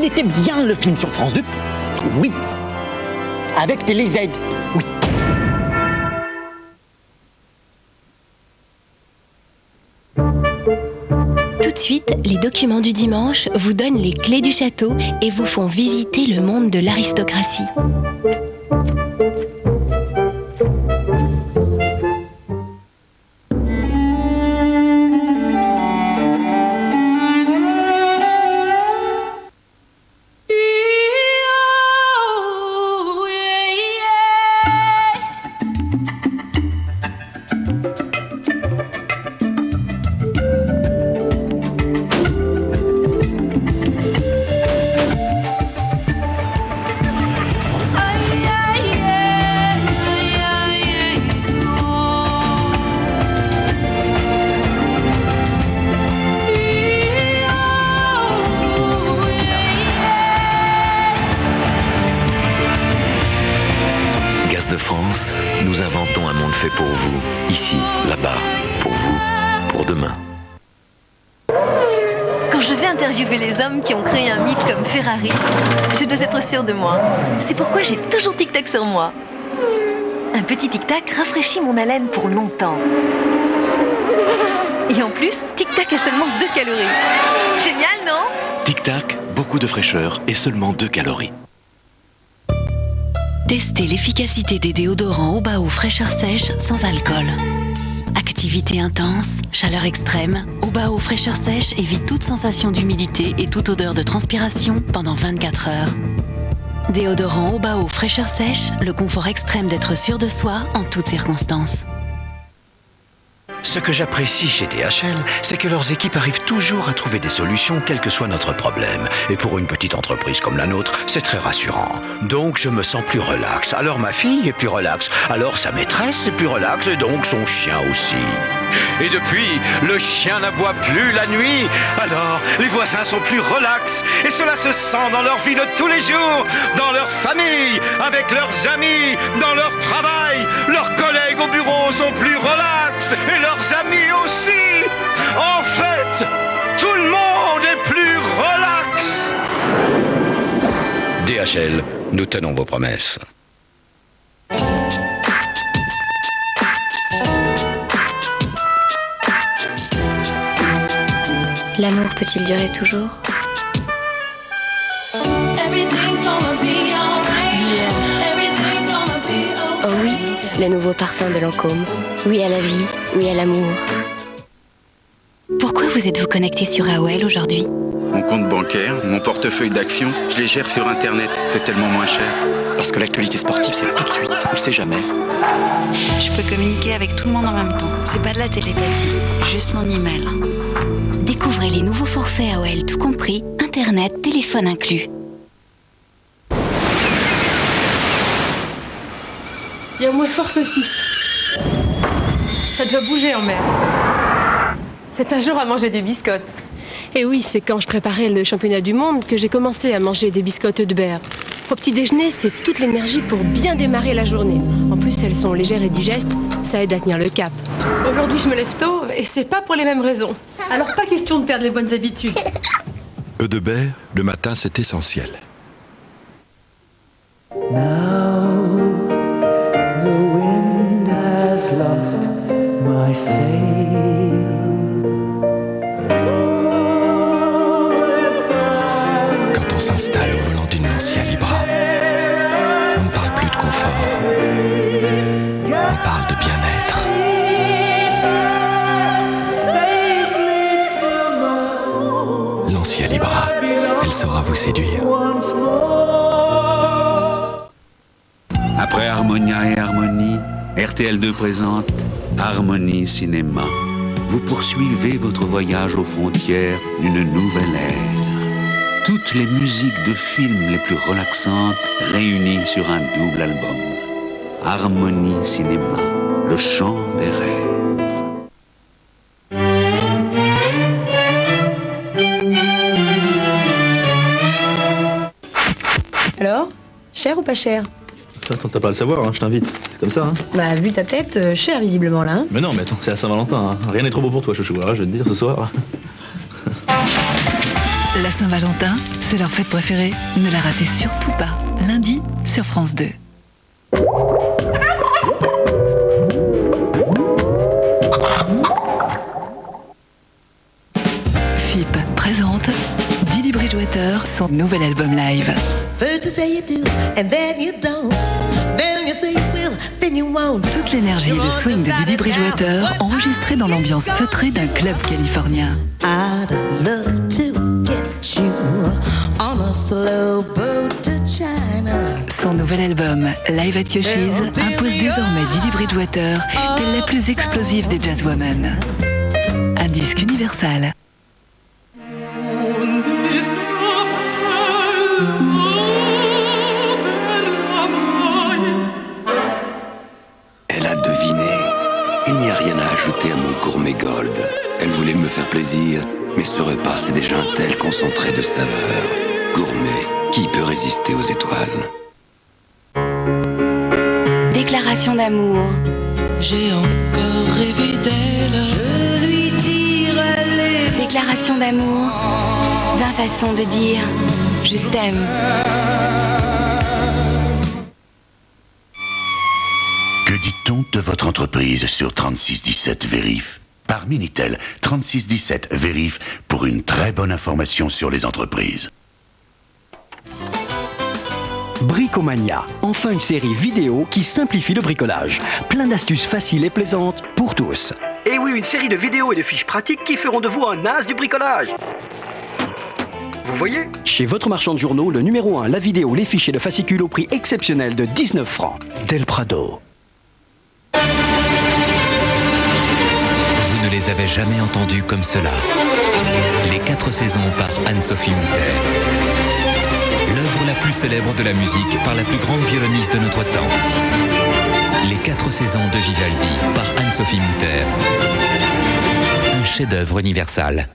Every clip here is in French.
Il était bien le film sur France 2. Oui. Avec Télé Z. Oui. Tout de suite, les documents du dimanche vous donnent les clés du château et vous font visiter le monde de l'aristocratie. Nous inventons un monde fait pour vous, ici, là-bas, pour vous, pour demain. Quand je vais interviewer les hommes qui ont créé un mythe comme Ferrari, je dois être sûre de moi. C'est pourquoi j'ai toujours Tic Tac sur moi. Un petit Tic Tac rafraîchit mon haleine pour longtemps. Et en plus, Tic Tac a seulement 2 calories. Génial, non? Tic Tac, beaucoup de fraîcheur et seulement 2 calories. Testez l'efficacité des déodorants Obao fraîcheur sèche sans alcool. Activité intense, chaleur extrême, Obao fraîcheur sèche évite toute sensation d'humidité et toute odeur de transpiration pendant 24 heures. Déodorant Obao fraîcheur sèche, le confort extrême d'être sûr de soi en toutes circonstances. Ce que j'apprécie chez DHL, c'est que leurs équipes arrivent toujours à trouver des solutions, quel que soit notre problème. Et pour une petite entreprise comme la nôtre, c'est très rassurant. Donc je me sens plus relax. Alors ma fille est plus relax. Alors sa maîtresse est plus relax et donc son chien aussi. Et depuis, le chien n'aboie plus la nuit. Alors les voisins sont plus relax. Et cela se sent dans leur vie de tous les jours, dans leur famille, avec leurs amis, dans leur travail. Leurs collègues au bureau sont plus relax. Et leurs amis aussi. En fait, tout le monde est plus relax. DHL, nous tenons vos promesses. L'amour peut-il durer toujours? Oh oui, le nouveau parfum de Lancôme. Oui à la vie, oui à l'amour. Pourquoi vous êtes-vous connecté sur AOL aujourd'hui? Mon compte bancaire, mon portefeuille d'actions, je les gère sur Internet. C'est tellement moins cher. Parce que l'actualité sportive, c'est tout de suite, on ne sait jamais. Je peux communiquer avec tout le monde en même temps. C'est pas de la télépathie, juste mon email. Découvrez les nouveaux forfaits AOL tout compris, Internet, téléphone inclus. Il y a au moins force 6. Ça doit bouger en mer. C'est un jour à manger des biscottes. Et oui, c'est quand je préparais le championnat du monde que j'ai commencé à manger des biscottes de beurre. Au petit déjeuner, c'est toute l'énergie pour bien démarrer la journée. En plus, elles sont légères et digestes, ça aide à tenir le cap. Aujourd'hui, je me lève tôt et c'est pas pour les mêmes raisons. Alors pas question de perdre les bonnes habitudes. Eudebert, le matin, c'est essentiel. Now the wind has lost my sail. Quand on s'installe au volant d'une Lancia Libra, on ne parle plus de confort, on parle de bien-être. Lancia Libra, elle saura vous séduire. Après Harmonia et Harmonie, RTL2 présente Harmonie Cinéma. Vous poursuivez votre voyage aux frontières d'une nouvelle ère. Toutes les musiques de films les plus relaxantes réunies sur un double album. Harmonie Cinéma, le chant des rêves. Alors, cher ou pas cher? Attends, t'as pas à le savoir, hein, je t'invite. C'est comme ça, hein. Bah, vu ta tête, cher visiblement là. Hein. Mais non, mais attends, c'est à Saint-Valentin, hein. Rien n'est trop beau pour toi, chouchou. Alors, je vais te dire ce soir. La Saint-Valentin, C'est leur fête préférée. Ne la ratez surtout pas. Lundi sur France 2. FIP présente Didi Bridgewater, son nouvel album live. Toute l'énergie et le swing de Didi Bridgewater enregistré dans l'ambiance feutrée d'un club californien. Son nouvel album, Live at Yoshi's, impose désormais Didi Bridgewater, telle la plus explosive des jazzwomen. Un disque universal. Elle a deviné. Il n'y a rien à ajouter à mon gourmet gold. Elle voulait me faire plaisir, mais ce repas, c'est déjà un tel concentré de saveurs. Gourmet, qui peut résister aux étoiles? Déclaration d'amour. J'ai encore rêvé d'elle. Je lui dirai les... Déclaration d'amour. 20 façons de dire je t'aime. Que dit-on de votre entreprise sur 3617 Vérif? Par Minitel, 3617 Vérif pour une très bonne information sur les entreprises. Bricomania, enfin une série vidéo qui simplifie le bricolage. Plein d'astuces faciles et plaisantes pour tous. Et oui, une série de vidéos et de fiches pratiques qui feront de vous un as du bricolage. Vous voyez? Chez votre marchand de journaux, le numéro 1, la vidéo, les fiches et le fascicule au prix exceptionnel de 19 francs. Del Prado. Vous ne les avez jamais entendus comme cela. Les 4 saisons par Anne-Sophie Mutter. L'œuvre la plus célèbre de la musique par la plus grande violoniste de notre temps. Les 4 saisons de Vivaldi par Anne-Sophie Mutter. Un chef-d'œuvre universal.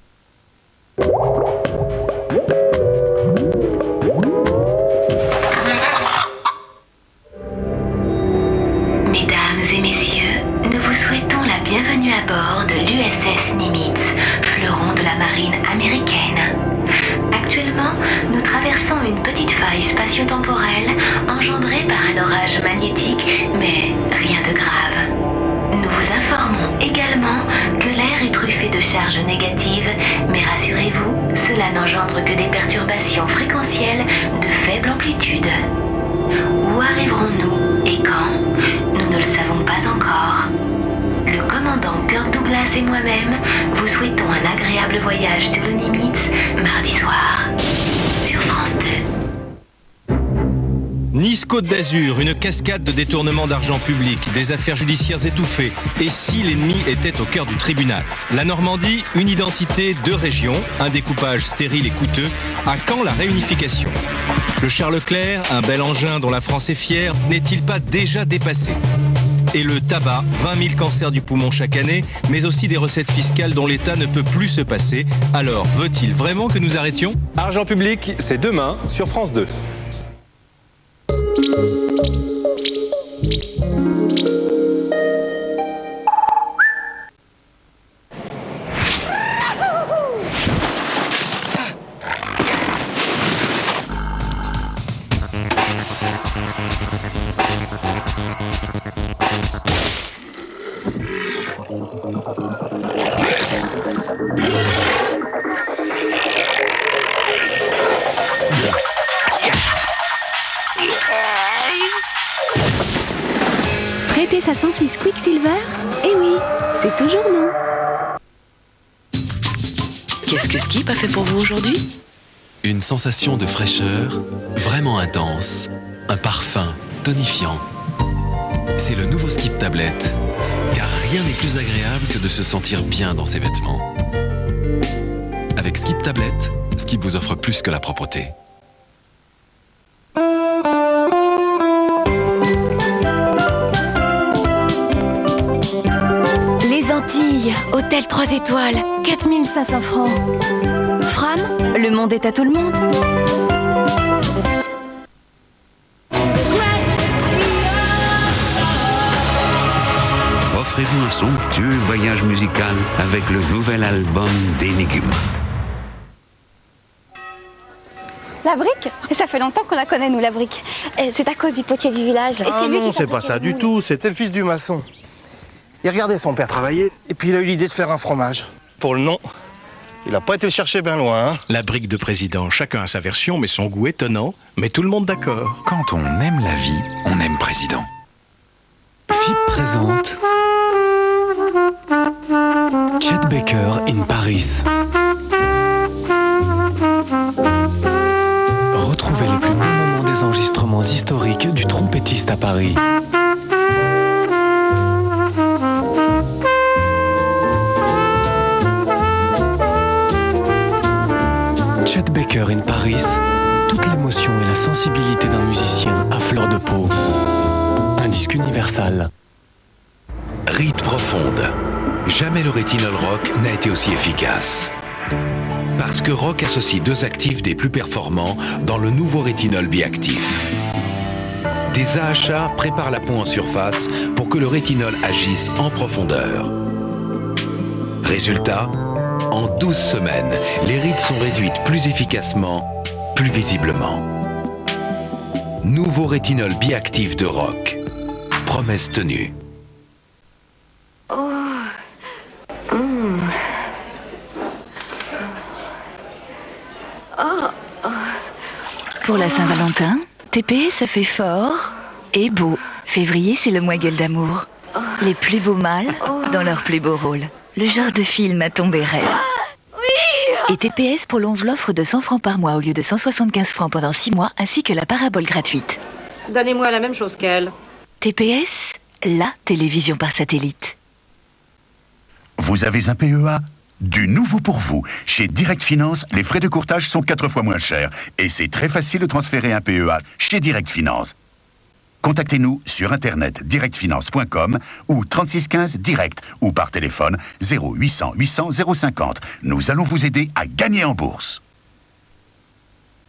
Mesdames et messieurs, nous vous souhaitons la bienvenue à bord de l'USS Nimitz, fleuron de la marine américaine. Actuellement, nous traversons une petite faille spatio-temporelle engendrée par un orage magnétique, mais rien de grave. Nous vous informons également que l'air est truffé de charges négatives, mais rassurez-vous, cela n'engendre que des perturbations fréquentielles de faible amplitude. Où arriverons-nous et quand? Nous ne le savons pas encore. Le commandant Kirk Douglas et moi-même vous souhaitons un agréable voyage sur le Nimitz, mardi soir, sur France 2. Nice-Côte d'Azur, une cascade de détournement d'argent public, des affaires judiciaires étouffées. Et si l'ennemi était au cœur du tribunal? La Normandie, une identité, 2 régions, un découpage stérile et coûteux. À quand la réunification? Le Charles Leclerc, un bel engin dont la France est fière, n'est-il pas déjà dépassé? Et le tabac, 20 000 cancers du poumon chaque année, mais aussi des recettes fiscales dont l'État ne peut plus se passer. Alors, veut-il vraiment que nous arrêtions? Argent public, c'est demain sur France 2. Prêter sa 106 Quicksilver? Eh oui, c'est toujours non. Qu'est-ce que Skip a fait pour vous aujourd'hui? Une sensation de fraîcheur vraiment intense. Un parfum tonifiant. C'est le nouveau Skip Tablette. Car rien n'est plus agréable que de se sentir bien dans ses vêtements. Avec Skip Tablette, Skip vous offre plus que la propreté. Les Antilles, hôtel 3 étoiles, 4500 francs. Fram, le monde est à tout le monde. Offrez-vous un somptueux voyage musical avec le nouvel album d'Enigma. La brique? Ça fait longtemps qu'on la connaît, nous, la brique. Et c'est à cause du potier du village. Et c'est lui non, qui c'est pas ça du tout. C'était le fils du maçon. Il regardait son père travailler, et puis il a eu l'idée de faire un fromage. Pour le nom, il n'a pas été le chercher bien loin. Hein. La brique de président, chacun a sa version, mais son goût étonnant, mais tout le monde d'accord. Quand on aime la vie, on aime président. FIP présente Chet Baker in Paris. Retrouvez les plus beaux moments des enregistrements historiques du trompettiste à Paris. Chet Baker in Paris, toute l'émotion et la sensibilité d'un musicien à fleur de peau. Un disque universal. Ride profonde. Jamais le rétinol rock n'a été aussi efficace. Parce que Rock associe deux actifs des plus performants dans le nouveau rétinol biactif. Des AHA préparent la peau en surface pour que le rétinol agisse en profondeur. Résultat, en 12 semaines, les rides sont réduites plus efficacement, plus visiblement. Nouveau rétinol biactif de Rock. Promesse tenue. Pour la Saint-Valentin, TPS ça fait fort et beau. Février, c'est le mois gueule d'amour. Les plus beaux mâles dans leur plus beau rôle. Le genre de film à tomber raide. Et TPS prolonge l'offre de 100 francs par mois au lieu de 175 francs pendant 6 mois, ainsi que la parabole gratuite. Donnez-moi la même chose qu'elle. TPS, la télévision par satellite. Vous avez un PEA? Du nouveau pour vous. Chez Direct Finance, les frais de courtage sont 4 fois moins chers. Et c'est très facile de transférer un PEA chez Direct Finance. Contactez-nous sur internet directfinance.com ou 3615 direct ou par téléphone 0800 800 050. Nous allons vous aider à gagner en bourse.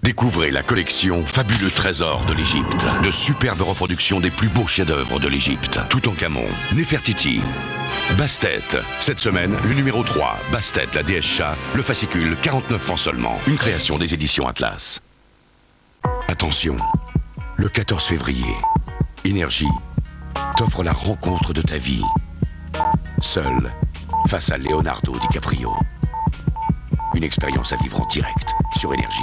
Découvrez la collection Fabuleux Trésors de l'Égypte. De superbes reproductions des plus beaux chefs-d'œuvre de l'Égypte. Toutankhamon, Néfertiti, Bastet. Cette semaine, le numéro 3, Bastet, la déesse chat, le fascicule, 49 francs seulement. Une création des éditions Atlas. Attention, le 14 février, Énergie t'offre la rencontre de ta vie. Seul, face à Leonardo DiCaprio. Une expérience à vivre en direct sur Énergie.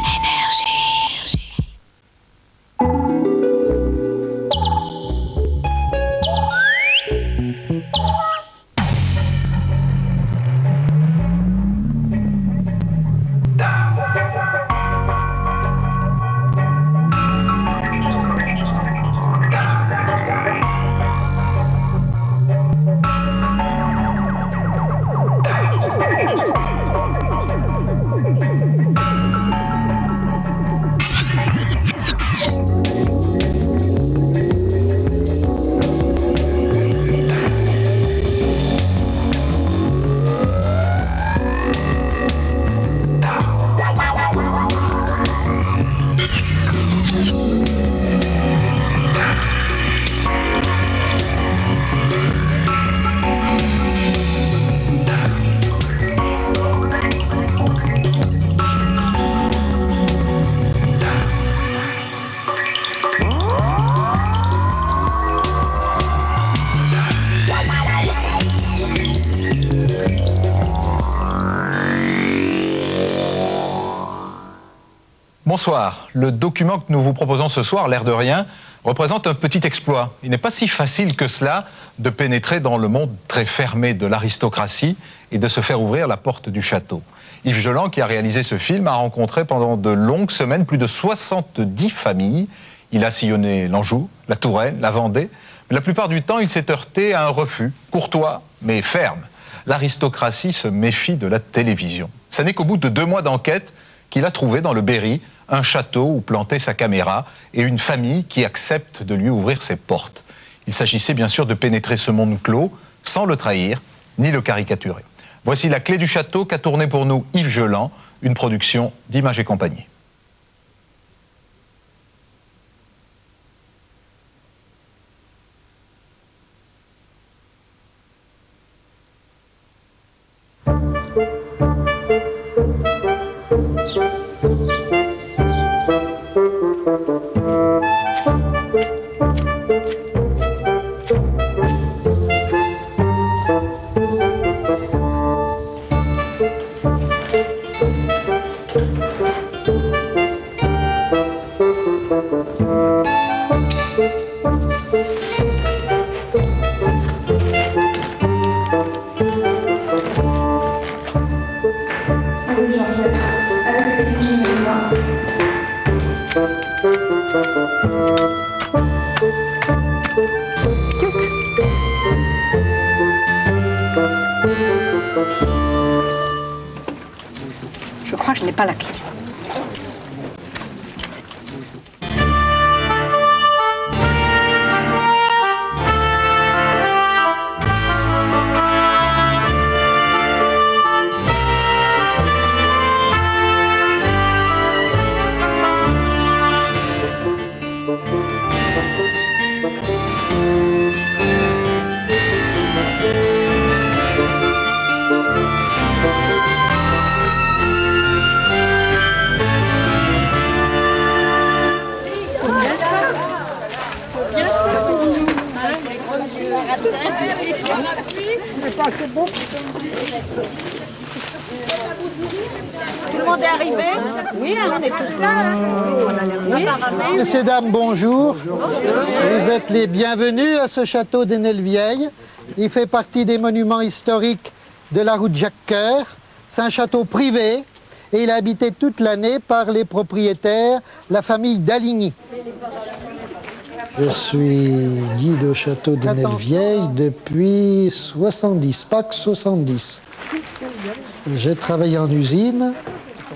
Bonsoir. Le document que nous vous proposons ce soir, l'air de rien, représente un petit exploit. Il n'est pas si facile que cela de pénétrer dans le monde très fermé de l'aristocratie et de se faire ouvrir la porte du château. Yves Geland, qui a réalisé ce film, a rencontré pendant de longues semaines plus de 70 familles. Il a sillonné l'Anjou, la Touraine, la Vendée. Mais la plupart du temps, il s'est heurté à un refus, courtois mais ferme. L'aristocratie se méfie de la télévision. Ce n'est qu'au bout de 2 mois d'enquête qu'il a trouvé dans le Berry un château où planter sa caméra et une famille qui accepte de lui ouvrir ses portes. Il s'agissait bien sûr de pénétrer ce monde clos sans le trahir ni le caricaturer. Voici la clé du château qu'a tourné pour nous Yves Geland, une production d'Images et Compagnie. Je crois que je n'ai pas la clé. C'est beau. Tout le monde est arrivé? Oui, on est tous là. Oui. Messieurs, dames, bonjour. Vous êtes les bienvenus à ce château d'Hénel-Vieille. Il fait partie des monuments historiques de la route Jacques-Cœur. C'est un château privé et il est habité toute l'année par les propriétaires, la famille d'Aligny. Je suis guide au château d'Hénel-Vieille depuis 70, Pâques 70. J'ai travaillé en usine,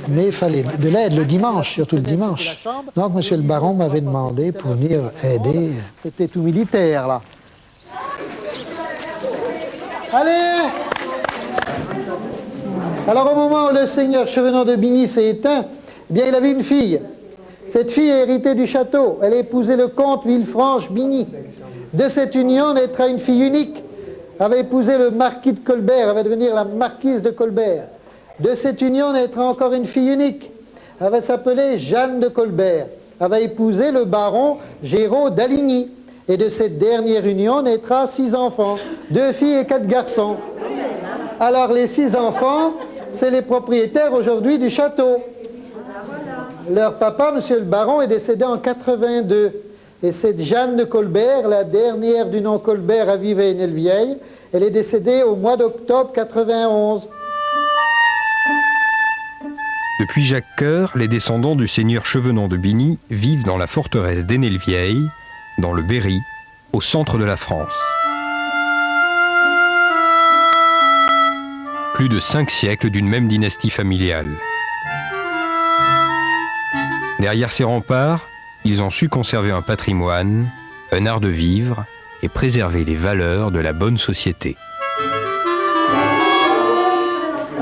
mais il fallait de l'aide le dimanche, surtout le dimanche. Donc monsieur le baron m'avait demandé pour venir aider. C'était tout militaire, là. Allez! Alors au moment où le seigneur Chevènement de Bigny s'est éteint, eh bien il avait une fille. Cette fille a hérité du château. Elle a épousé le comte Villefranche-Bigny. De cette union naîtra une fille unique. Elle avait épousé le marquis de Colbert. Elle va devenir la marquise de Colbert. De cette union naîtra encore une fille unique. Elle va s'appeler Jeanne de Colbert. Elle va épouser le baron Géraud d'Aligny. Et de cette dernière union naîtra 6 enfants, 2 filles et 4 garçons. Alors les 6 enfants, c'est les propriétaires aujourd'hui du château. Leur papa, monsieur le baron, est décédé en 82. Et cette Jeanne de Colbert, la dernière du nom Colbert à vivre à Hénel-Vieille, elle est décédée au mois d'octobre 91. Depuis Jacques-Cœur, les descendants du seigneur Chevènement de Bigny vivent dans la forteresse d'Hénel-Vieille, dans le Berry, au centre de la France. Plus de 5 siècles d'une même dynastie familiale. Derrière ces remparts, ils ont su conserver un patrimoine, un art de vivre et préserver les valeurs de la bonne société.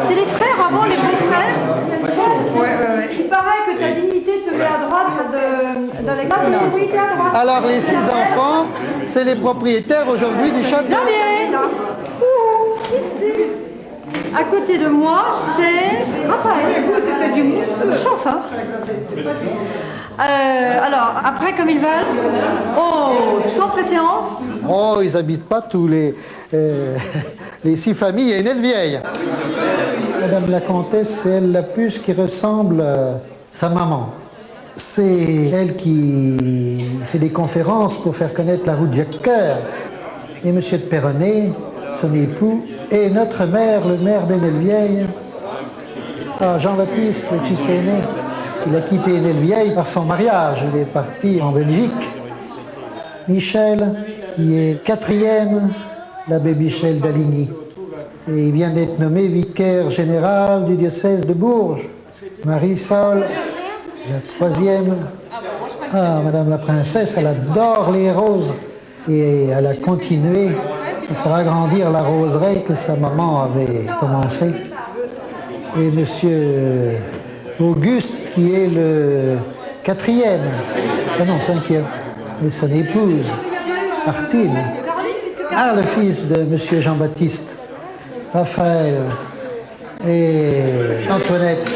C'est les frères avant, les beaux-frères? Il paraît que ta dignité te met à droite d'Alexandre. Oui, t'es à droite. Alors les 6 enfants, c'est les propriétaires aujourd'hui du château. Xavier! Ici. À côté de moi, c'est Raphaël. C'était du mousse. Chance, hein? Alors, après, comme ils veulent. Oh, sans préséance. Oh, ils habitent pas tous les 6 familles à Hénel-Vieille. Madame la comtesse, c'est elle la plus qui ressemble à sa maman. C'est elle qui fait des conférences pour faire connaître la route Jacques-Cœur. Et monsieur de Perronnet, son époux, et notre maire, le maire d'Hénel-Vieille, Jean-Baptiste, le fils aîné. Il a quitté Hénel-Vieille par son mariage. Il est parti en Belgique. Michel, il est 4e, l'abbé Michel d'Aligny. Et il vient d'être nommé vicaire général du diocèse de Bourges. Marie-Sol, la 3e. Ah, Madame la princesse, elle adore les roses. Et elle a continué à faire agrandir la roseraie que sa maman avait commencé. Et monsieur Auguste, qui est le 4e, ah non, 5e, et son épouse, Martine. Ah, le fils de monsieur Jean-Baptiste, Raphaël et Antoinette.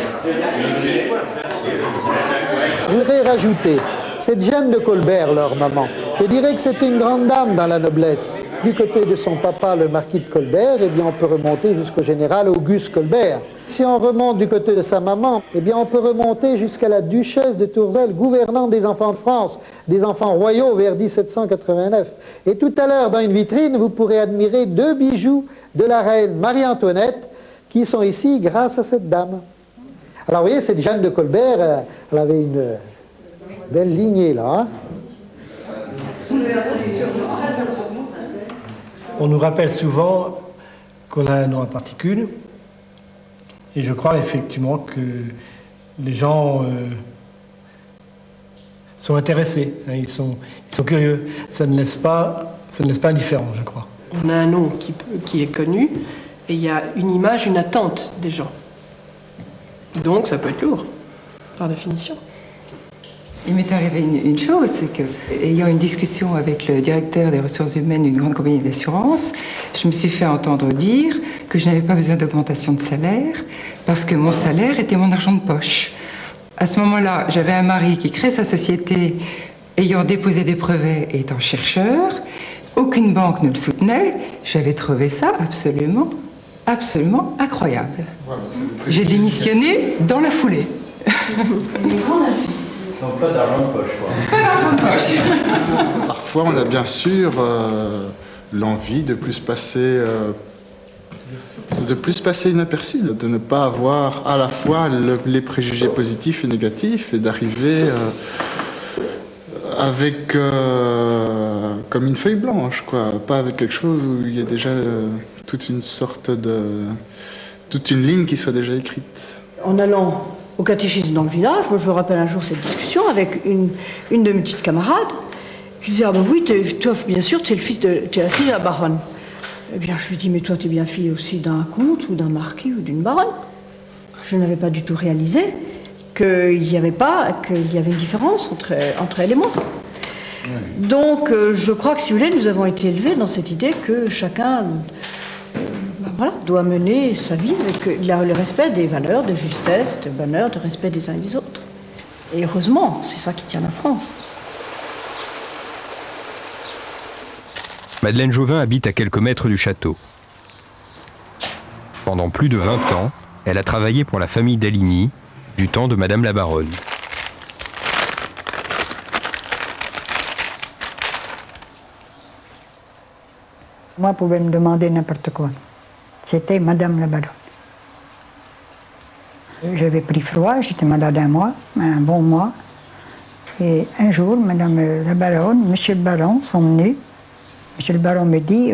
Je voudrais rajouter Cette Jeanne de Colbert, leur maman, je dirais que c'était une grande dame dans la noblesse. Du côté de son papa, le marquis de Colbert, eh bien, on peut remonter jusqu'au général Auguste Colbert. Si on remonte du côté de sa maman, eh bien, on peut remonter jusqu'à la duchesse de Tourzel, gouvernante des enfants de France, des enfants royaux vers 1789. Et tout à l'heure, dans une vitrine, vous pourrez admirer 2 bijoux de la reine Marie-Antoinette qui sont ici grâce à cette dame. Alors, vous voyez, cette Jeanne de Colbert, elle avait une belle lignée, là. Hein. On nous rappelle souvent qu'on a un nom à particules, et je crois effectivement que les gens sont intéressés, hein, ils sont curieux. Ça ne laisse pas indifférent, je crois. On a un nom qui est connu, et il y a une image, une attente des gens. Donc ça peut être lourd, par définition. Il m'est arrivé une chose, c'est que, ayant une discussion avec le directeur des ressources humaines d'une grande compagnie d'assurance, je me suis fait entendre dire que je n'avais pas besoin d'augmentation de salaire parce que mon salaire était mon argent de poche. À ce moment-là, j'avais un mari qui crée sa société ayant déposé des brevets et étant chercheur. Aucune banque ne le soutenait. J'avais trouvé ça absolument incroyable. J'ai démissionné dans la foulée. Donc pas d'argent de poche, quoi. Pas d'argent de poche. Parfois, on a bien sûr l'envie de plus passer inaperçu, de ne pas avoir à la fois les préjugés positifs et négatifs, et d'arriver avec comme une feuille blanche, quoi. Pas avec quelque chose où il y a déjà toute une ligne qui soit déjà écrite. En allant au catéchisme dans le village, moi je me rappelle un jour cette discussion avec une de mes petites camarades qui disait « Ah ben oui, toi bien sûr, tu es la fille de la baronne ». Eh bien je lui dis « Mais toi tu es bien fille aussi d'un comte ou d'un marquis ou d'une baronne ». Je n'avais pas du tout réalisé qu'il y avait une différence entre elle et moi. Donc je crois que si vous voulez, nous avons été élevés dans cette idée que chacun doit mener sa vie avec le respect des valeurs de justesse, de bonheur, de respect des uns et des autres. Et heureusement, c'est ça qui tient la France. Madeleine Jauvin habite à quelques mètres du château. Pendant plus de 20 ans, elle a travaillé pour la famille d'Aligny, du temps de Madame la Baronne. Moi, pouvait me demander n'importe quoi. C'était Madame la Baronne. J'avais pris froid, j'étais malade un bon mois. Et un jour, Madame la Baronne, Monsieur le Baron sont venus. Monsieur le Baron me dit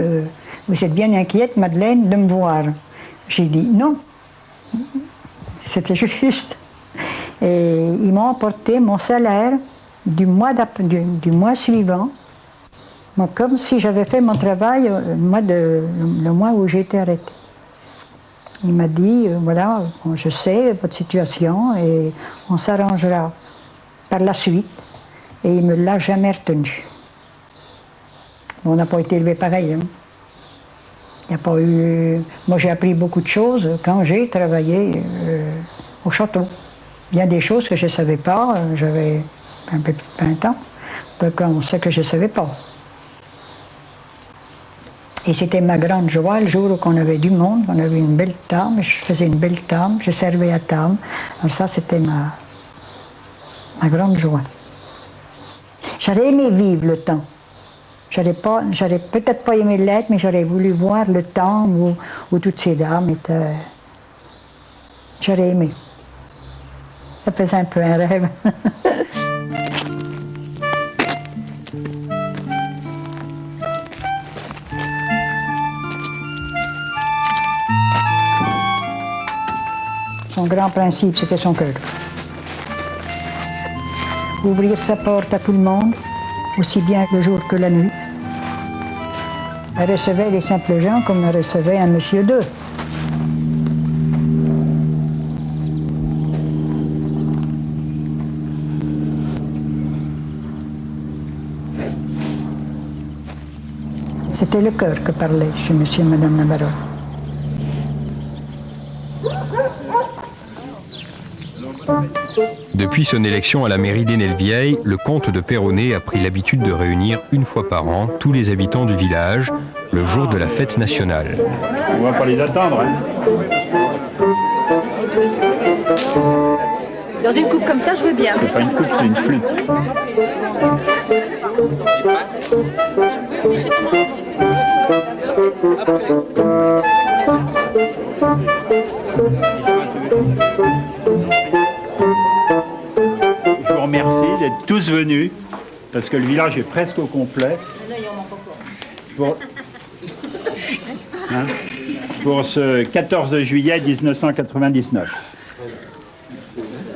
vous êtes bien inquiète, Madeleine, de me voir. J'ai dit non. C'était juste. Et ils m'ont apporté mon salaire du mois suivant, comme si j'avais fait mon travail le mois où j'ai été arrêtée. Il m'a dit, voilà, je sais votre situation et on s'arrangera par la suite. Et il ne me l'a jamais retenu. On n'a pas été élevé pareil. Hein. Il n'y a pas eu... Moi, j'ai appris beaucoup de choses quand j'ai travaillé au château. Il y a des choses que je ne savais pas, j'avais un peu plus de 20 ans, donc on sait que je ne savais pas. Et c'était ma grande joie le jour où on avait du monde, on avait une belle table, je faisais une belle table, je servais à table. Alors ça, c'était ma grande joie. J'aurais aimé vivre le temps. J'aurais peut-être pas aimé l'être, mais j'aurais voulu voir le temps où toutes ces dames étaient... J'aurais aimé. Ça faisait un peu un rêve. Son grand principe, c'était son cœur. Ouvrir sa porte à tout le monde, aussi bien le jour que la nuit. Elle recevait les simples gens comme elle recevait un monsieur d'eux. C'était le cœur que parlait chez monsieur et madame la baronne. Depuis son élection à la mairie d'Hénel-Vieille, le comte de Perronnet a pris l'habitude de réunir une fois par an tous les habitants du village, le jour de la fête nationale. On va pas les attendre, hein. Dans une coupe comme ça, je veux bien. C'est pas une coupe, c'est une flûte. Je vous remercie d'être tous venus, parce que le village est presque au complet. Pour ce 14 juillet 1999.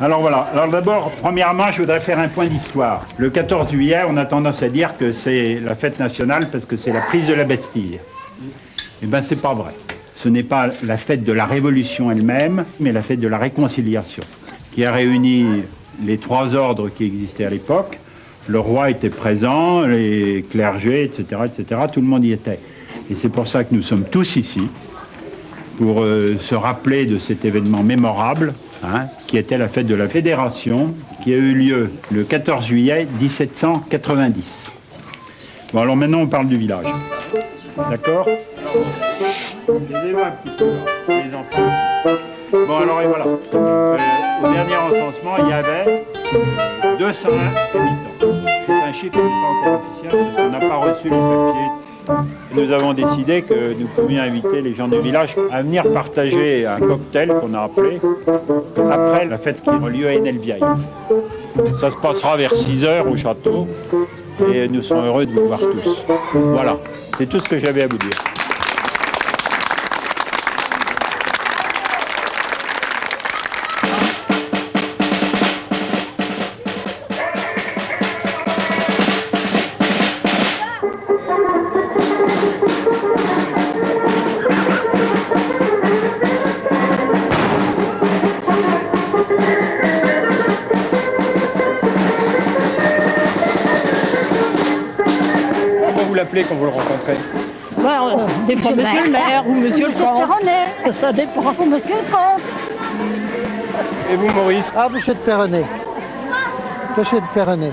Alors voilà, alors d'abord, premièrement, je voudrais faire un point d'histoire. Le 14 juillet, on a tendance à dire que c'est la fête nationale parce que c'est la prise de la Bastille. Eh bien, c'est pas vrai. Ce n'est pas la fête de la Révolution elle-même, mais la fête de la réconciliation, qui a réuni les trois ordres qui existaient à l'époque. Le roi était présent, les clergés, etc., etc., tout le monde y était. Et c'est pour ça que nous sommes tous ici, pour se rappeler de cet événement mémorable, qui était la fête de la Fédération, qui a eu lieu le 14 juillet 1790. Bon, alors maintenant on parle du village. D'accord? Aidez-moi un petit peu, les enfants. Bon, alors et voilà. Au dernier recensement, il y avait 201 habitants. C'est un chiffre qui n'est pas encore officiel, parce qu'on n'a pas reçu les papiers. Nous avons décidé que nous pouvions inviter les gens du village à venir partager un cocktail qu'on a appelé après la fête qui aura lieu à Hénel-Vieille. Ça se passera vers 6 h au château et nous serons heureux de vous voir tous. Voilà, c'est tout ce que j'avais à vous dire. Quand vous le rencontrez? Des fois monsieur le maire ou monsieur le comte. Ça dépend, monsieur le comte. Et vous, Maurice? Ah, monsieur de Perronnet. Monsieur de Perronnet.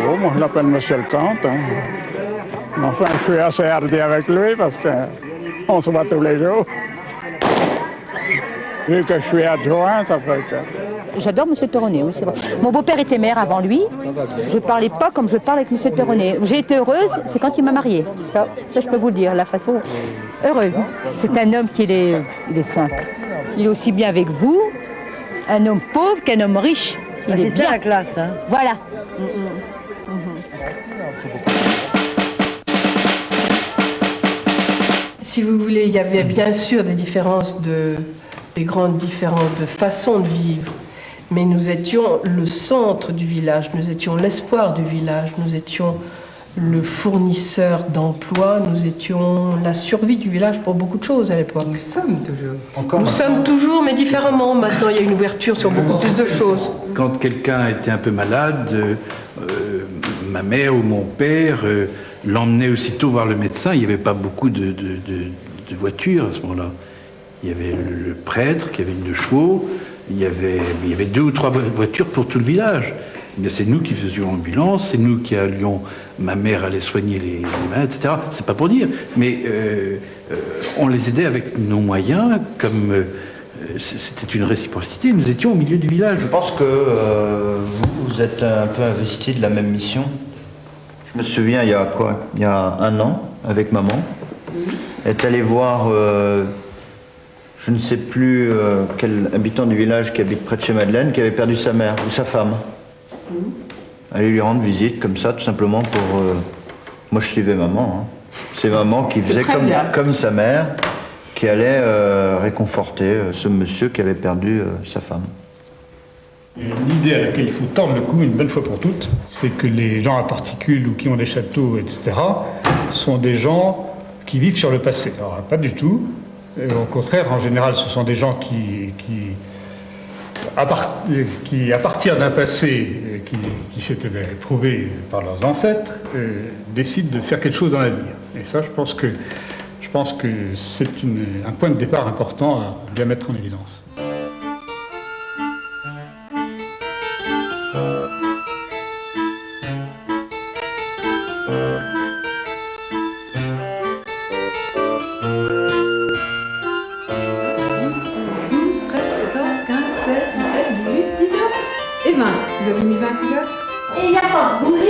Oh, moi je l'appelle monsieur le comte. Hein. Enfin, je suis assez hardi avec lui parce qu'on se voit tous les jours. Vu que je suis adjoint, ça fait ça. J'adore M. Perronnet, oui, c'est vrai. Mon beau-père était maire avant lui. Je parlais pas comme je parle avec M. Perronnet. J'ai été heureuse, c'est quand il m'a mariée. Ça, je peux vous le dire, la façon heureuse. C'est un homme qui il est simple. Il est aussi bien avec vous, un homme pauvre qu'un homme riche. Il est bien. Ça la classe, hein. Voilà. Si vous voulez, il y avait bien sûr des différences, des grandes différences de façon de vivre, mais nous étions le centre du village, nous étions l'espoir du village, nous étions le fournisseur d'emploi, nous étions la survie du village pour beaucoup de choses à l'époque. Nous sommes toujours. Nous sommes toujours, mais différemment. Maintenant, il y a une ouverture sur beaucoup plus de choses. Quand quelqu'un était un peu malade, ma mère ou mon père l'emmenait aussitôt voir le médecin. Il n'y avait pas beaucoup de voitures à ce moment-là. Il y avait le prêtre qui avait une de chevaux, il y avait 2 ou 3 voitures pour tout le village. C'est nous qui faisions l'ambulance, c'est nous qui allions, ma mère allait soigner les malades, etc. C'est pas pour dire, mais on les aidait avec nos moyens, comme c'était une réciprocité, nous étions au milieu du village. Je pense que vous êtes un peu investi de la même mission. Je me souviens, il y a 1 an, avec maman, est allée voir, je ne sais plus quel habitant du village qui habite près de chez Madeleine, qui avait perdu sa mère ou sa femme. Aller lui rendre visite comme ça, tout simplement pour... Moi je suivais maman. C'est maman qui faisait comme sa mère, qui allait réconforter ce monsieur qui avait perdu sa femme. L'idée à laquelle il faut tendre le cou une bonne fois pour toutes, c'est que les gens à particules ou qui ont des châteaux, etc., sont des gens qui vivent sur le passé. Alors pas du tout. Au contraire, en général, ce sont des gens qui qui, à partir d'un passé qui s'était prouvé par leurs ancêtres, décident de faire quelque chose dans l'avenir. Et ça, je pense que c'est un point de départ important à bien mettre en évidence. Et 20. Vous avez mis 20 couleurs? Et il n'y a pas de bruit.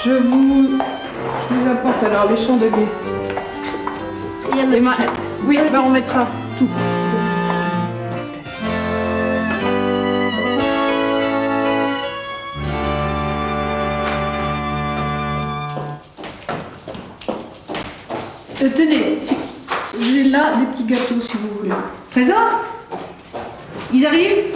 Je vous apporte alors les champs de blé. Oui, ben on mettra tout. Tenez, j'ai là des petits gâteaux si vous voulez. Trésor? Ils arrivent?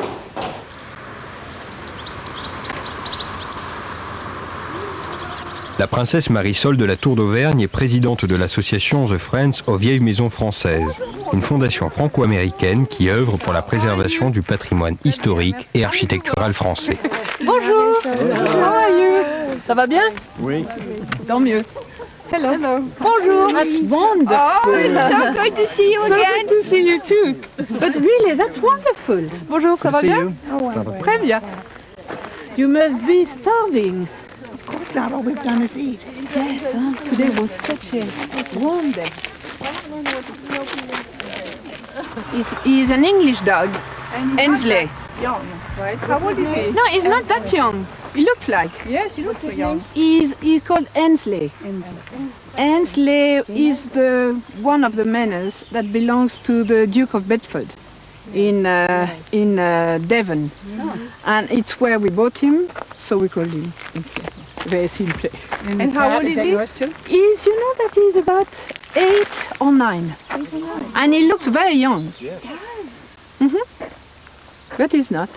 La princesse Marisol de la Tour d'Auvergne est présidente de l'association The Friends aux Vieilles Maisons Françaises, une fondation franco-américaine qui œuvre pour la préservation du patrimoine historique et architectural français. Bonjour. How are you? Ça va bien? Oui. Tant mieux. Hello. Hello. Bonjour. That's wonderful. Oh, it's so good to see you again. So good to see you too. But really, that's wonderful. Bonjour, ça va bien? Très bien. You must be starving. Of course not. All we've done is eat. Yes, today was such a warm day. He's an English dog, Ainsley. Young, right? How old is he? No, he's not that young. He looks like. Yes, he looks young. He's called Ainsley. Ainsley is one of the manors that belongs to the Duke of Bedford in Devon, and it's where we bought him, so we called him Ainsley. Very simple. And how old is he? He's, you know, that he's about 8 or 9, and he looks very young. But he's not.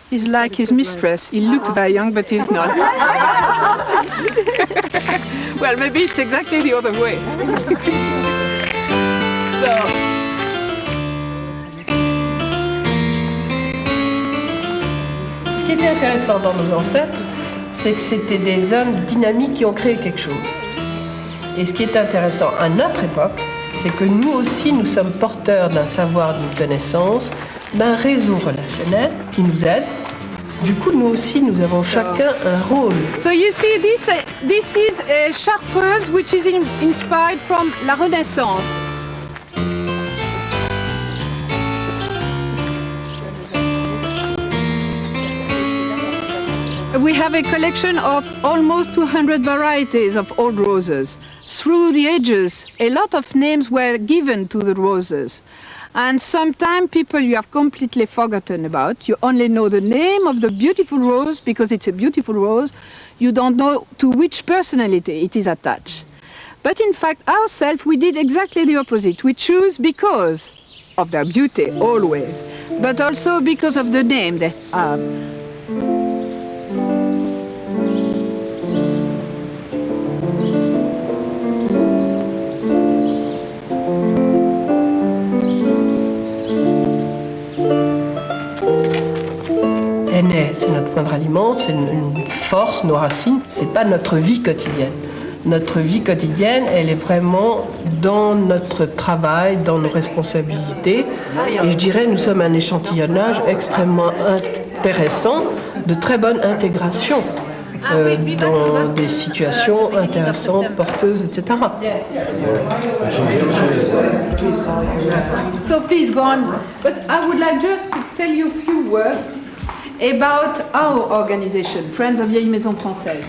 He's like his mistress. He looks very young, but he's not. Well, maybe it's exactly the other way. Ce qui était intéressant dans nos ancêtres, c'est que c'était des hommes dynamiques qui ont créé quelque chose. Et ce qui est intéressant à notre époque, c'est que nous aussi, nous sommes porteurs d'un savoir, d'une connaissance, d'un réseau relationnel qui nous aide. Du coup, nous aussi, nous avons chacun un rôle. So you see, this is a chartreuse which is inspired from la Renaissance. We have a collection of almost 200 varieties of old roses. Through the ages, a lot of names were given to the roses. And sometimes people you have completely forgotten about. You only know the name of the beautiful rose because it's a beautiful rose. You don't know to which personality it is attached. But in fact, ourselves, we did exactly the opposite. We choose because of their beauty, always, but also because of the name they have. C'est notre point de ralliement, c'est une force, nos racines, c'est pas notre vie quotidienne. Notre vie quotidienne, elle est vraiment dans notre travail, dans nos responsabilités. Et je dirais, nous sommes un échantillonnage extrêmement intéressant, de très bonne intégration dans des situations intéressantes, porteuses, etc. So please go on. But I would like just to tell you a few words about our organization, Friends of Vieilles Maisons Françaises.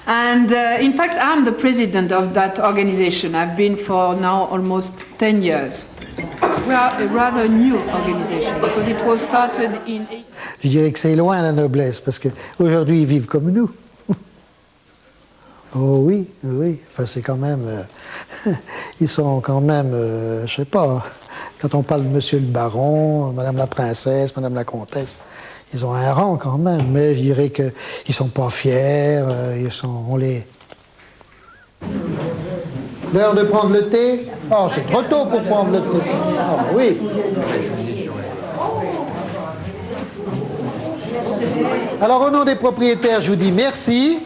And in fact, I'm the president of that organization. I've been for now almost 10 years. We are a rather new organization because it was started in... Je dirais que c'est loin la noblesse, parce qu'aujourd'hui ils vivent comme nous. Oh oui, oui, enfin c'est quand même... ils sont quand même, je sais pas, quand on parle de monsieur le baron, madame la princesse, madame la comtesse, ils ont un rang quand même, mais je dirais qu'ils ne sont pas fiers, on les... L'heure de prendre le thé? Oh, c'est trop tôt pour prendre le thé. Ah oui. Alors au nom des propriétaires, je vous dis merci.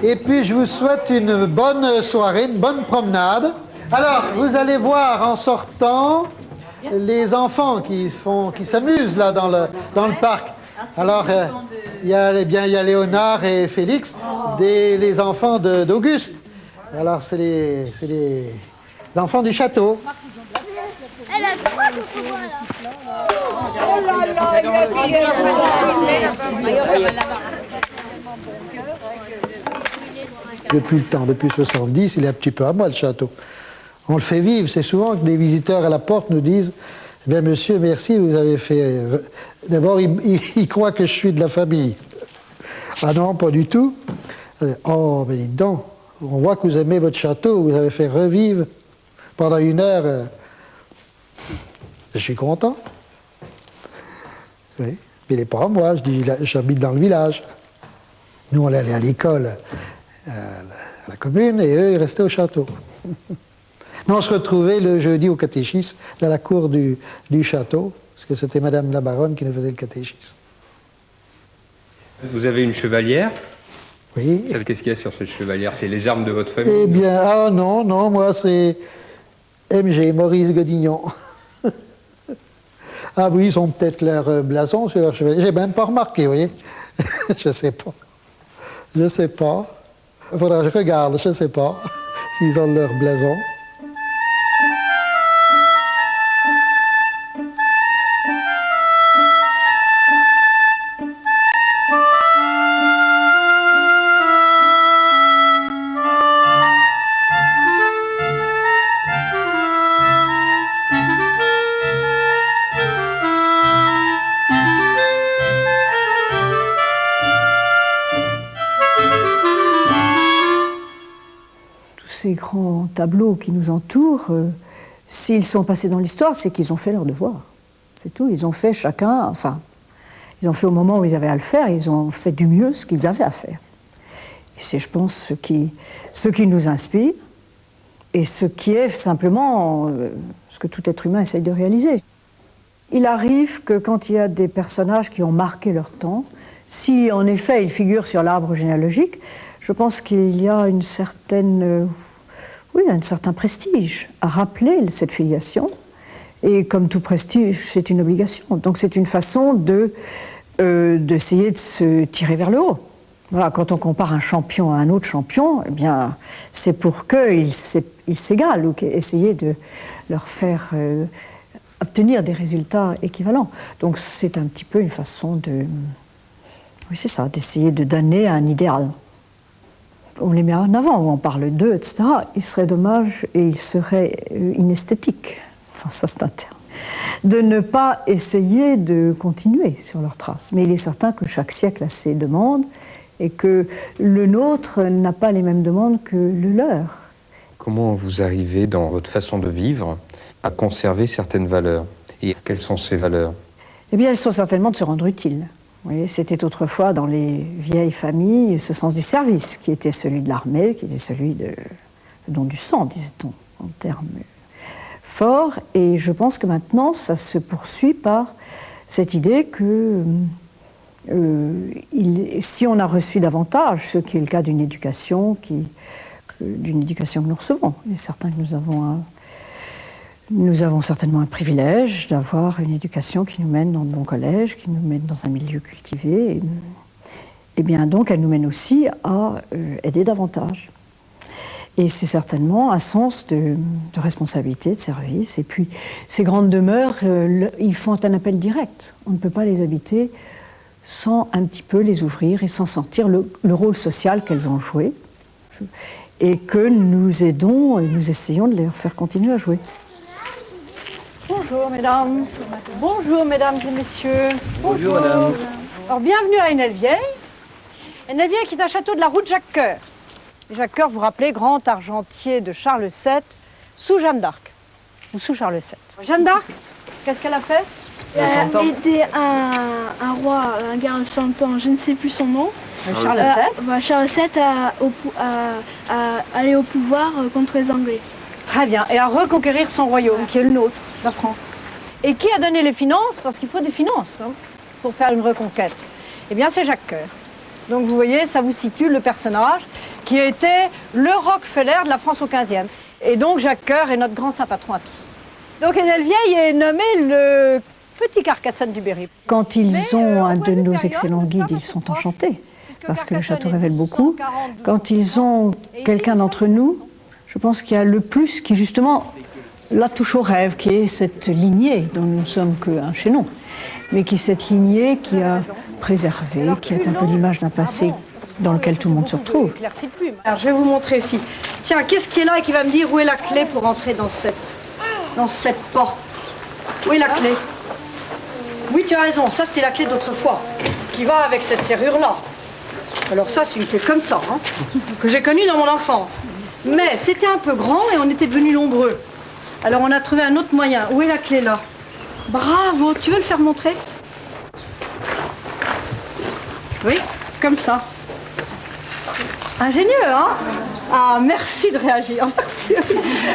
Et puis je vous souhaite une bonne soirée, une bonne promenade. Alors, vous allez voir en sortant les enfants qui s'amusent là dans le parc. Alors, il y a Léonard et Félix, les enfants d'Auguste. Alors, c'est les enfants du château. Elle a quoi ce pouvoir là? Depuis le temps, depuis 70, il est un petit peu à moi le château. On le fait vivre. C'est souvent que des visiteurs à la porte nous disent « Eh bien, monsieur, merci, vous avez fait... » D'abord, ils croient que je suis de la famille. Ah non, pas du tout. Oh, mais dites donc, on voit que vous aimez votre château, vous avez fait revivre pendant 1 heure. Je suis content. Oui, mais il n'est pas à moi, je dis, j'habite dans le village. Nous, on allait à l'école, à la commune, et eux, ils restaient au château. Mais on se retrouvait le jeudi au catéchisme, dans la cour du château, parce que c'était Madame la Baronne qui nous faisait le catéchisme. Vous avez une chevalière? Oui. Qu'est-ce qu'il y a sur cette chevalière? C'est les armes de votre famille? Eh bien, ah non, moi c'est MG, Maurice Godignon. Ah oui, ils ont peut-être leur blason sur leur chevalier. J'ai même pas remarqué, vous voyez. Je sais pas. Je sais pas. Il faudra que je regarde, je sais pas s'ils ont leur blason. Ces grands tableaux qui nous entourent, s'ils sont passés dans l'histoire, c'est qu'ils ont fait leur devoir. C'est tout. Ils ont fait chacun, enfin, ils ont fait au moment où ils avaient à le faire, ils ont fait du mieux ce qu'ils avaient à faire. Et c'est, je pense, ce qui nous inspire et ce qui est simplement ce que tout être humain essaye de réaliser. Il arrive que quand il y a des personnages qui ont marqué leur temps, si en effet ils figurent sur l'arbre généalogique, je pense qu'il y a un certain prestige à rappeler cette filiation. Et comme tout prestige, c'est une obligation. Donc c'est une façon d'essayer de se tirer vers le haut. Voilà, quand on compare un champion à un autre champion, eh bien, c'est pour qu'ils s'égalent ou essayer de leur faire obtenir des résultats équivalents. Donc c'est un petit peu une façon d'essayer de donner un idéal. On les met en avant, ou on parle d'eux, etc. Il serait dommage et il serait inesthétique, enfin ça c'est un terme, de ne pas essayer de continuer sur leurs traces. Mais il est certain que chaque siècle a ses demandes et que le nôtre n'a pas les mêmes demandes que le leur. Comment vous arrivez, dans votre façon de vivre, à conserver certaines valeurs? Et quelles sont ces valeurs? Eh bien, elles sont certainement de se rendre utile. Vous voyez, c'était autrefois dans les vieilles familles ce sens du service, qui était celui de l'armée, qui était celui du don du sang, disait-on, en termes forts. Et je pense que maintenant, ça se poursuit par cette idée que si on a reçu davantage, ce qui est le cas d'une éducation que nous recevons, il est certain que nous avons certainement un privilège d'avoir une éducation qui nous mène dans de bons collèges, qui nous mène dans un milieu cultivé. Et bien donc, elle nous mène aussi à aider davantage. Et c'est certainement un sens de responsabilité, de service. Et puis, ces grandes demeures, ils font un appel direct. On ne peut pas les habiter sans un petit peu les ouvrir et sans sentir le rôle social qu'elles ont joué. Et que nous aidons et nous essayons de les faire continuer à jouer. Bonjour mesdames. Bonjour mesdames et messieurs. Bonjour madame. Alors bienvenue à Enelvieille. Enelvieille qui est un château de la route Jacques Coeur. Jacques Coeur, vous vous rappelez, grand argentier de Charles VII sous Jeanne d'Arc. Ou sous Charles VII. Jeanne d'Arc, qu'est-ce qu'elle a fait? Elle a aidé un roi, un gars de 100 ans, je ne sais plus son nom. Charles VII. Charles VII a allé au pouvoir contre les Anglais. Très bien. Et à reconquérir son royaume, qui est le nôtre, la France. Et qui a donné les finances? Parce qu'il faut des finances pour faire une reconquête. Eh bien, c'est Jacques Coeur. Donc, vous voyez, ça vous situe le personnage qui était le Rockefeller de la France au XVe. Et donc, Jacques Coeur est notre grand saint patron à tous. Donc, Énelle Vieille est nommé le petit Carcassonne du Berry. Quand ils ont un de nos excellents guides, ils sont enchantés, parce que le château révèle beaucoup. Quand ils ont quelqu'un d'entre nous, je pense qu'il y a le plus qui, justement, la touche au rêve, qui est cette lignée dont nous ne sommes qu'un chaînon, mais qui est cette lignée qui a préservé, qui est un peu l'image d'un passé dans lequel tout le monde se retrouve. Alors, je vais vous montrer ici. Tiens, qu'est-ce qui est là et qui va me dire où est la clé pour entrer dans cette porte? Où est la clé? Oui, tu as raison, ça c'était la clé d'autrefois, qui va avec cette serrure-là. Alors ça, c'est une clé comme ça, hein, que j'ai connue dans mon enfance. Mais c'était un peu grand et on était devenus nombreux. Alors on a trouvé un autre moyen. Où est la clé là? Bravo, tu veux le faire montrer? Oui, comme ça. Ingénieux, hein? Ah, merci de réagir, merci.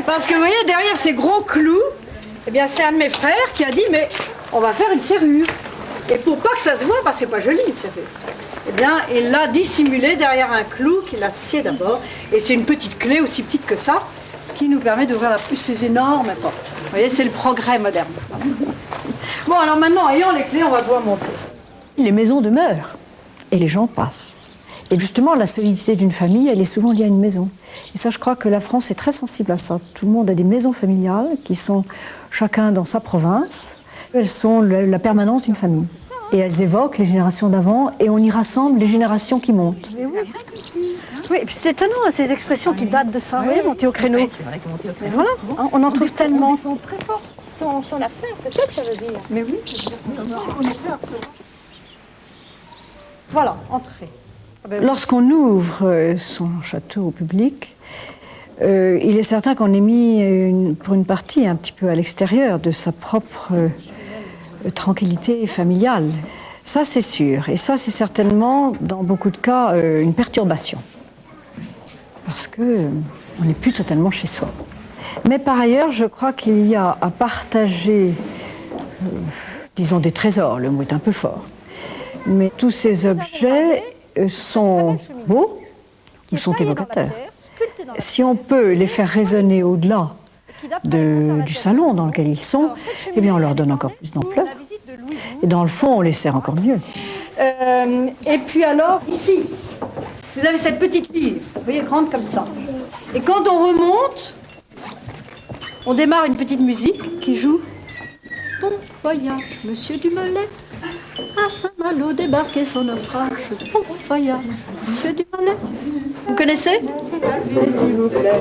Parce que vous voyez, derrière ces gros clous, eh bien c'est un de mes frères qui a dit, mais on va faire une serrure. Et pour pas que ça se voit, parce que c'est pas joli une serrure, eh bien il l'a dissimulé derrière un clou qu'il a scié d'abord. Et c'est une petite clé aussi petite que ça, qui nous permet d'ouvrir ces énormes portes. Vous voyez, c'est le progrès moderne. Bon, alors maintenant, ayant les clés, on va pouvoir monter. Les maisons demeurent et les gens passent. Et justement, la solidité d'une famille, elle est souvent liée à une maison. Et ça, je crois que la France est très sensible à ça. Tout le monde a des maisons familiales qui sont chacun dans sa province. Elles sont la permanence d'une famille. Et elles évoquent les générations d'avant et on y rassemble les générations qui montent. Oui, et puis c'est étonnant, ces expressions qui datent de ça. Vous voyez, monter au créneau. C'est vrai que monter au Mais créneau. voilà, on en trouve tellement. Ils sont très forts, sans la faire, c'est ça que ça veut dire. Mais oui. Voilà, entrez. Lorsqu'on ouvre son château au public, il est certain qu'on est mis pour une partie un petit peu à l'extérieur de sa propre tranquillité familiale. Ça, c'est sûr. Et ça, c'est certainement, dans beaucoup de cas, une perturbation. Parce qu'on n'est plus totalement chez soi. Mais par ailleurs, je crois qu'il y a à partager, disons, des trésors. Le mot est un peu fort. Mais tous ces objets sont beaux ou sont évocateurs. Si on peut les faire résonner au-delà du salon dans lequel ils sont, eh bien on leur donne encore plus d'ampleur. Et dans le fond, on les sert encore mieux. Et puis alors, ici, vous avez cette petite fille, vous voyez, grande comme ça. Et quand on remonte, on démarre une petite musique qui joue. Bon voyage, monsieur Dumoulin, à Saint-Malo débarquer son naufrage. Bon voyage, monsieur Dumoulin. Vous connaissez? S'il vous plaît.